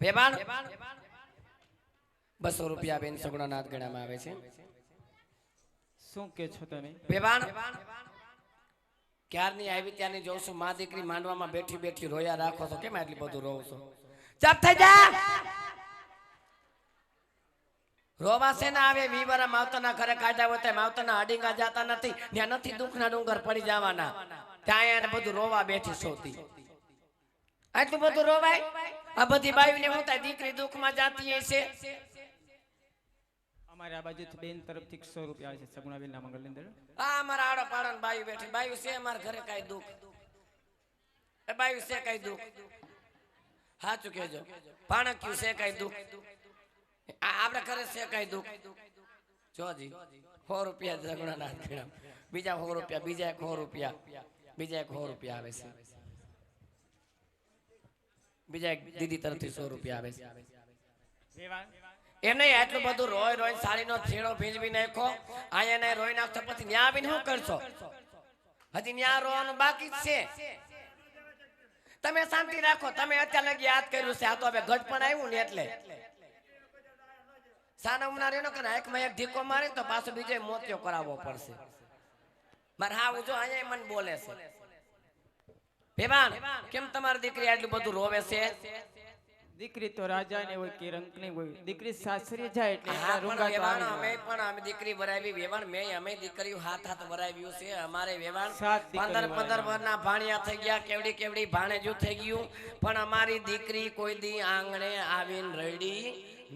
વેવાણ 200 રૂપિયા બેન સગુણા નાથ ગણામાં આવે છે. શું કે છો તમે? વેવાણ ક્યારની આવી ત્યારની જોઉં છું માં દીકરી માંડવામાં બેઠી બેઠી રોયા રાખો છો, કેમ આટલી બધું રોવ છો? ચાપ થઈ જા. રોવા છે ને આવે વીવરા માવતરના ઘરે કાઢ્યા હોય માવતરના અડીંગા જાતા નથી, ત્યાં નથી દુઃખના ડુંગર પડી જવાના, ત્યાં એને બધું રોવા બેઠી સોતી. આટલું બધું રોવાય? આ બધી બાયુને હું થાય દીકરી દુઃખમાં જાતી હશે. અમારે આ બાજુથી બેન તરફથી 100 રૂપિયા આવે છે સગુણાબેન ના મંગલની અંદર. આ અમારા આડો પાડો બાયુ બેઠી, બાયુ છે અમારા ઘરે કઈ દુઃખ? એ બાયુ છે કઈ દુઃખ? સાચું કેજો, પાણક્યું છે કઈ દુઃખ? આપણે ઘરે છે કઈ દુઃખ? જોજી 100 રૂપિયા સગુણા નાથ ગણા, બીજા 100 રૂપિયા, બીજા 100 રૂપિયા, બીજા 100 રૂપિયા આવે છે, બીજા એક દીદી તરફથી 100 રૂપિયા આવે છે. એમ નહીં આટલું બધું રોય રોય સાડીનો છેડો ભીંજવી નાખો, અહીંયા રોઈ નાખતો પછી ન્યા આવીને શું કરશો? હજી ન્યા રોવાનું બાકી જ છે. તમે શાંતિ રાખો, તમે અત્યારે લગી યાદ કર્યું છે, આ તો હવે ગઢ પણ આવ્યું ને એટલે સાના ઉમના રેનો કે એકમાં એક ઢીકો મારે તો પાછો બીજો મોતિયો કરાવવો પડશે. મારે હા જો અહીંયા મને બોલે છે. ભેવાણ કેમ તમારી દીકરી આટલું બધું રોવે છે? દીકરી તો રાજા ને હોય કે રંકની હોય, દીકરી સાસરી જાય એટલે હા પણ વેવાણ અમે દીકરી વરાવી. વેવાણ અમે દીકરીઓ હાથ વરાવ્યું છે. અમારે વેવાણ 15 વર્ષના ભાણિયા થઈ ગયા, કેવડી કેવડી ભાણેજું થઈ ગયું, પણ અમારી દીકરી કોઈ દી આંગણે આવીને રડી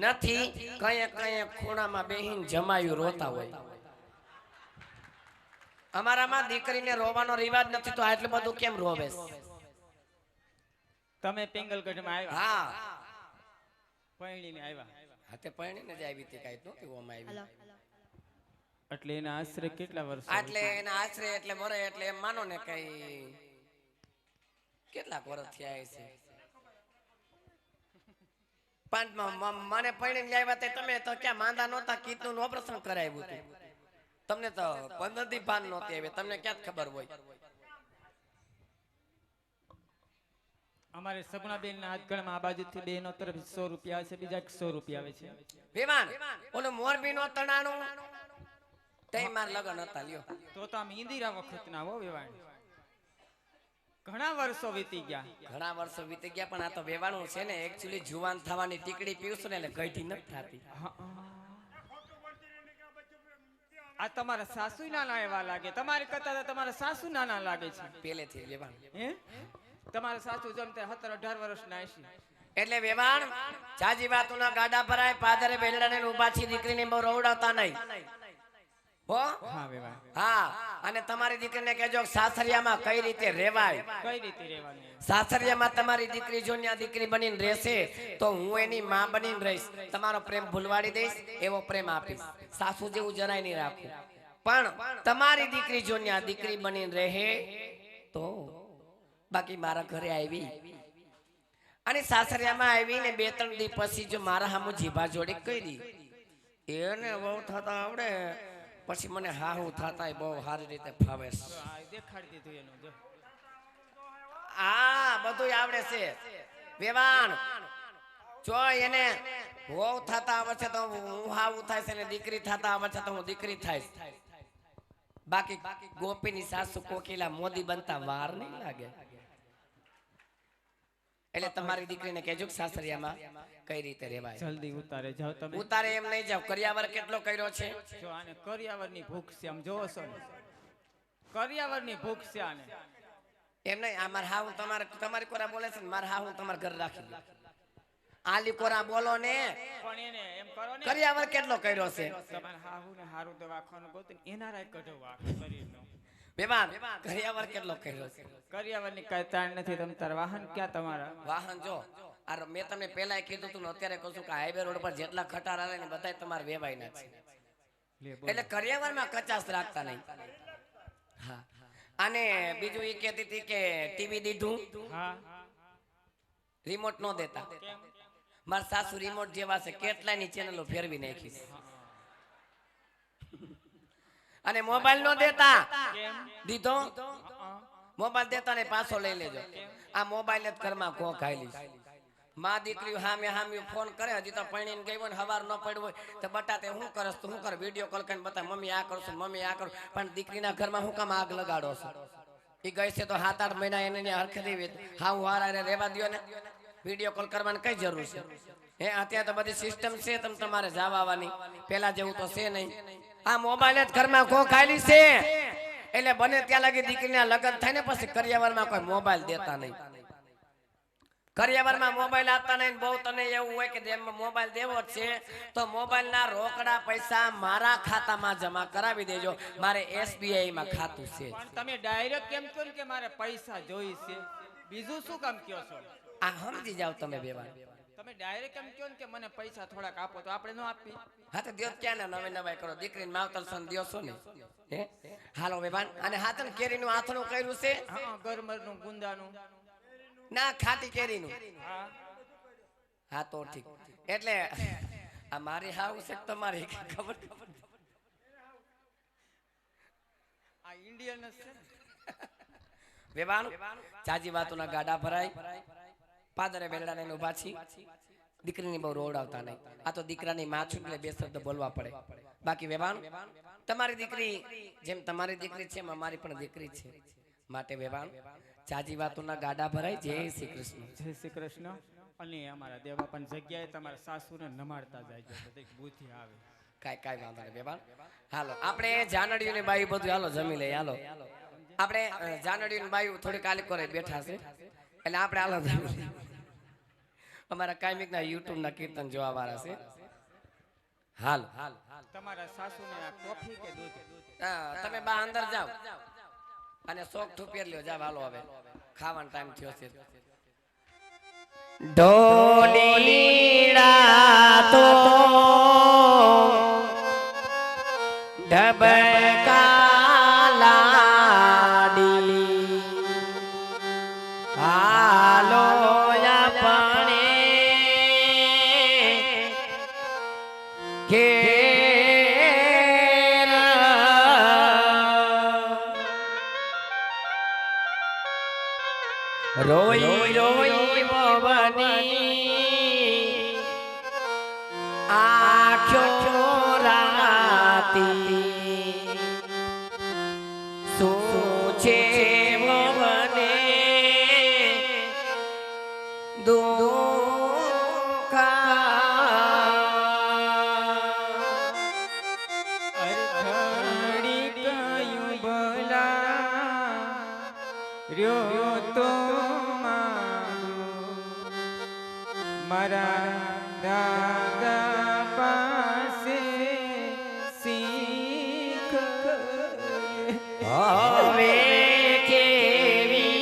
નથી. કયે કયે ખૂણામાં બેહીને જમાયું રોતા હોય. અમારામાં દીકરીને રોવાનો રિવાજ નથી, તો આટલું બધું કેમ રોવે? તમે પેંગલગઢમાં આવ્યા? હા પૈણીને આવ્યા? હાથે પૈણીને જ આવી હતી, કાઈ નહોતી ઓમાં આવી. એટલે એના આશરે કેટલા વર્ષ? એટલે એના આશરે એટલે વરે એટલે એમ માનો ને કઈ કેટલાક વર્ષ થયા છે. મને પૈણીને લાવ્યા તે તમે તો ક્યાં માંદા નહોતા, કીધું ઓપરેશન કરાવ્યું હતું. તમને તો 15 દી ભાન નહોતી આવી, તમને ક્યાં ખબર હોય? અમારે સગુણાબેન ના હાથગણમાં આ બાજુથી બેનો તરફ 100 રૂપિયા આવે છે, બીજા 100 રૂપિયા આવે છે. વિમાન ઓલો મોરબી નો તણાણું તે માર લગન હતા લ્યો. તો આમ ઇન્દિરા વખત ના હો વેવાણ, ઘણા વર્ષો વીતી ગયા. ઘણા વર્ષો વીતી ગયા, પણ આ તો વેવાણું છે ને એક્ચ્યુઅલી જુવાન થવાની ટીકડી પીવશું ને એટલે ગઈઠી નથી થાતી. આ તમારા સાસુ નાના એવા લાગે, તમારી કરતા તમારા સાસુ નાના લાગે છે પહેલેથી વેવાણ. હે તમારા સાસુ જમતે 17 18 વર્ષના હશે. એટલે વેવાણ જાજી વાતુના ગાડા ભરાય, પાદરે બેલડાને ઊભા છી દીકરીને બહુ રોવડાવતા નહીં હો. હા વેવાણ. હા અને તમારી દીકરીને કહેજો સાસરિયામાં કઈ રીતે રહેવાય, કઈ રીતે રહેવાનું. સાસરિયામાં તમારી દીકરી જો ન્યા દીકરી બનીને રહેશે તો હું એની માં બનીને રહીશ, તમારો પ્રેમ ભૂલવાડી દઈશ, એવો પ્રેમ આપીશ, સાસુ જેવું જરાય નહીં રાખું. પણ તમારી દીકરી જો ન્યા દીકરી બનીને રહે તો બાકી મારા ઘરે આવી અને સાસરિયામાં આવીને 2-3 દી પછી જો મારા હામુ જીભા જોડી કરી એને બહુ થતા આવડે, પછી મને હાહુ થતા બહુ સારી રીતે ફાવે છે. દેખાડી દીધું એનું જો. આ બધું આવડે છે વેવાણ. જો એને વહુ થતા આવે છે તો હું હાવું થાય છે ને દીકરી થતા આવે છે તો હું દીકરી થાય. બાકી ગોપીની સાસુ કોકિલા મોદી બનતા વાર નહીં લાગે. એટલે તમારી દીકરીને કહેજો કે સાસરિયામાં કઈ રીતે રહેવાય. જલ્દી ઉતારે જાવ તમે. ઉતારે એમ નહીં જાવ, કરિયાવર કેટલો કર્યો છે. જો આને કરિયાવરની ભૂખ છે, આમ જોવો છો ને કરિયાવરની ભૂખ છે આને. એમ નહીં આ માર હાહુ તમારી કોરા બોલે છે ને માર હાહુ તમારા ઘરે રાખી દે. આલી કોરા બોલો ને પણ એને એમ કરો ને કરિયાવર કેટલો કર્યો છે. તમારે હાહુને હારું દવાખાનું ગોતીને એના રાય કઢવા શરીરનો. બેમાન કરિયાવર કેટલો કર્યો છે. કરિયાવરની કાંઈ તાણ નથી. તમ તાર વાહન ક્યાં તમારા? વાહન જો આ મેં તમને પહેલા કીધું તું ને અત્યારે કહું છું કે હાઈવે રોડ પર જેટલા ખટાર આવે ને બધા તમારે વેવાયના છે. એટલે કરિયાવરમાં કચાસ રાખતા નહીં. હા અને બીજું એ કહેતી હતી કે ટીવી દીધું, હા રિમોટ નો દેતા. મારા સાસુ રિમોટ જેવા છે, કેટલાની ચેનલો ફેરવી નાખી અને મોબાઈલ નો દેતા. દીધો મોબાઈલ દેતા ને પાછો લઈ લેજો. આ મોબાઈલ જ ઘરમાં કોક ખાઈ માં દીકરી હામે હામે ફોન કરે, હજી તો પૈણીને ગઈ હોય ને હવાર ન પડ્યું હોય તો બટાતે હું કરસ તો હું કર, વિડીયો કોલ કરીને બતા મમ્મી આ કરશું મમ્મી આ કરું. પણ દીકરીના ઘરમાં હું કામ આગ લગાડો છો? એ ગઈ છે તો 7-8 મહિના એને હરખેથી હા હું હારા રહેવા દો ને, વિડીયો કોલ કરવાની કઈ જરૂર છે? હે અત્યારે તો બધી સિસ્ટમ છે તમારે જવાની, પેલા જેવું તો છે નહીં. આ મોબાઈલ જ ઘરમાં કો ખાલી છે એટલે બને ત્યાં લાગી દીકરીના લગ્ન થાય ને પછી કરિયાવરમાં કોઈ મોબાઈલ દેતા નહીં. કરિયાવરમાં મોબાઈલ આપતા નહીં. બહુ તને એવું હોય કે જેમાં મોબાઈલ દેવો જ છે તો મોબાઈલના રોકડા પૈસા મારા ખાતામાં જમા કરાવી દેજો. મારે SBI માં ખાતું છે. પણ તમે ડાયરેક્ટ કેમ કહો કે મારે પૈસા જોઈ છે? બીજું શું કામ કહો છો? આ સમજી જાવ તમે બેવા. તમે ડાયરેક્ટ કેમ કહો કે મને પૈસા થોડાક આપો તો આપણે ન આપી? હા તો દિયો ક્યાં ને નવે નવાઈ કરો, દીકરીને માવતર સન દિયો છો ને. હે હાલો બેવાન. અને હાથન કેરીનું આથણું કર્યું છે? હા, ગરમરનું ગુંદાનું ના, ખાટી કેરીનું. હા હા તો ઠીક. એટલે આ મારી હાવ છે તમારી ખબર? આ ઇન્ડિયન જ છે વેવાન. ચાજી વાતોના ગાડા ભરાય, પાદરે બેલડા ને ઉભા છી. દીકરીની બહુ રોવડાવતા નહીં. આ તો દીકરાની માં છું એટલે બે શબ્દ બોલવા પડે. બાકી વેવાન, તમારી દીકરી જેમ તમારી દીકરી છે એમ અમારી પણ દીકરી છે. માટે વેવાન ચાજી વાતોના ગાડા ભરાય. જય શ્રી કૃષ્ણ. જય શ્રી કૃષ્ણ. અને અમારા દેવા પણ જગ્યાએ તમારા સાસુને નમાડતા જાય છે, બધી બુદ્ધિ આવે. કાઈ વાંધો નહીં બેબાન. હાલો આપણે જાનડીઓની બાયું બધું હાલો જમી લઈએ. હાલો આપણે જાનડીઓની બાયું થોડી કાલી કરે બેઠા છે એટલે આપણે હાલો જમી લઈએ. અમારા કાયમિકના યુટ્યુબના કીર્તન જોવા વાળા છે. હાલ તમારા સાસુને આ કોફી કે દૂધ? તમે બા અંદર જાઓ અને શોખ થુપેર લ્યો. જાવ હાલો હવે ખાવાનો ટાઈમ થયો છે. ઢોલીડા તો ઢબકાલાડી હાલો આપણે ઘેર રોઈ રોઈ વવની આંખો રાતી સોચે વવને અરખડી કયું ભલા રહ્યો તો મારા દાદા પાસે શીખ. હવે કેવી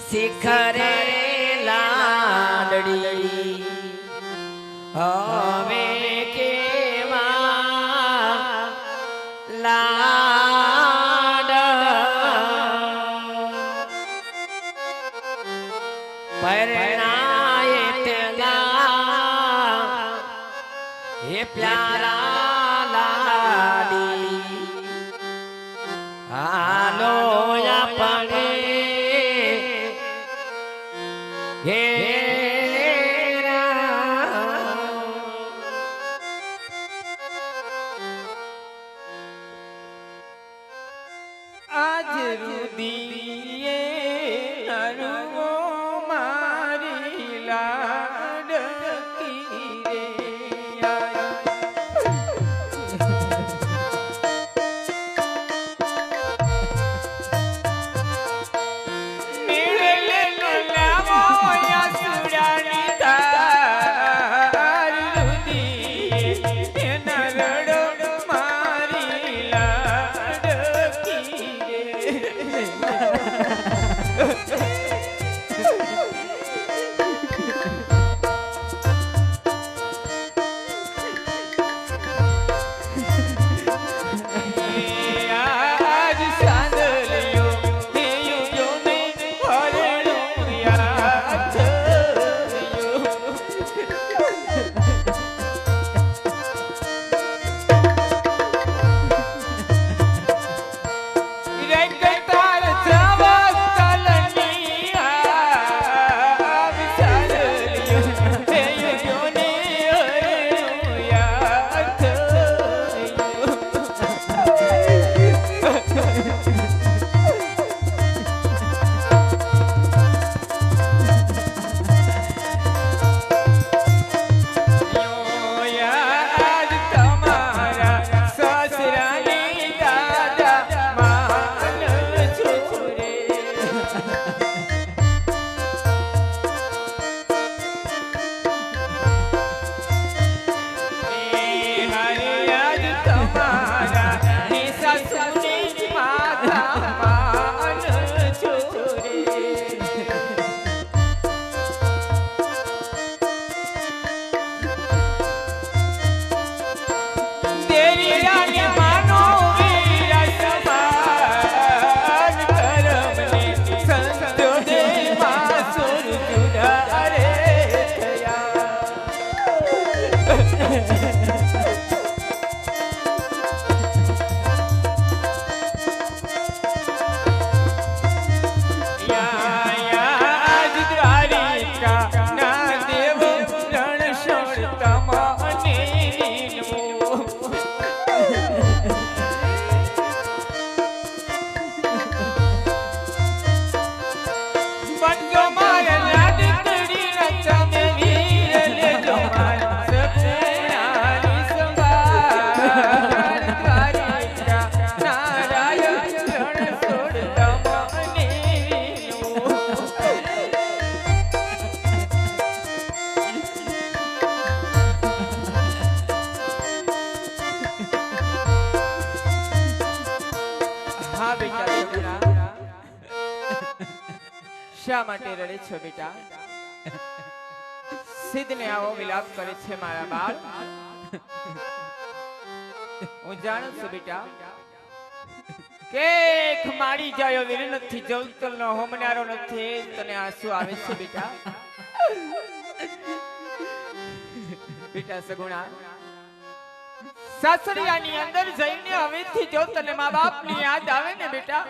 શિખરે લાડડી હવે કેવા લાડ પરણાએ તેલા હે પ્યારા લાડી હાલો આપણે આજ રુદીએ નરવો મારી લાડકી રે આયો. શા માટે રડે છો બેટા? સિદ્ધને આવો વિલાપ કરે છે મારા બાળ. હું જાણું છું બેટા કે ખમાડી જાયો વીર નથી, જવતલનો હોમનારો નથી, તને આંસુ આવે છે બેટા. બેટા સગુણા, સાસરિયાની અંદર જઈને હવેથી જો તને મા બાપની યાદ આવે ને બેટા,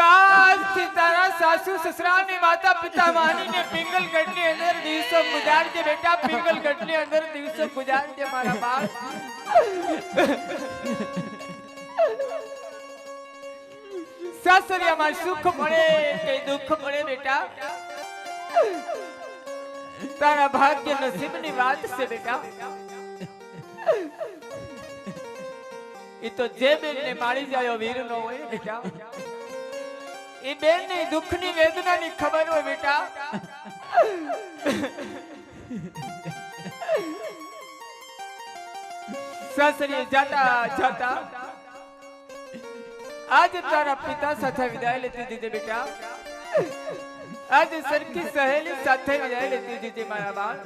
આજથી તારા સાસુ સસરા ને માતા પિતા માનીને પિંગલગઢની અંદર દિવસો ગુજારજે બેટા. પિંગલગઢની અંદર દિવસો ગુજારજે મારા બાળ. સાસરિયામાં સુખ મળે કે દુઃખ મળે બેટા, તારા ભાગ્ય નસીબની વાત છે બેટા. એ તો જે બેનને મારી જાય વીર નો હોય બેટા, એ બેન ની દુઃખ ની વેદના ની ખબર હોય બેટા. સાસરીએ જાતા જાતા આજે તારા પિતા સાથે વિદાય લેતી દીધી બેટા. આજે સરખી સહેલી સાથે વિદાય લેતી દીધી મારા બાળ.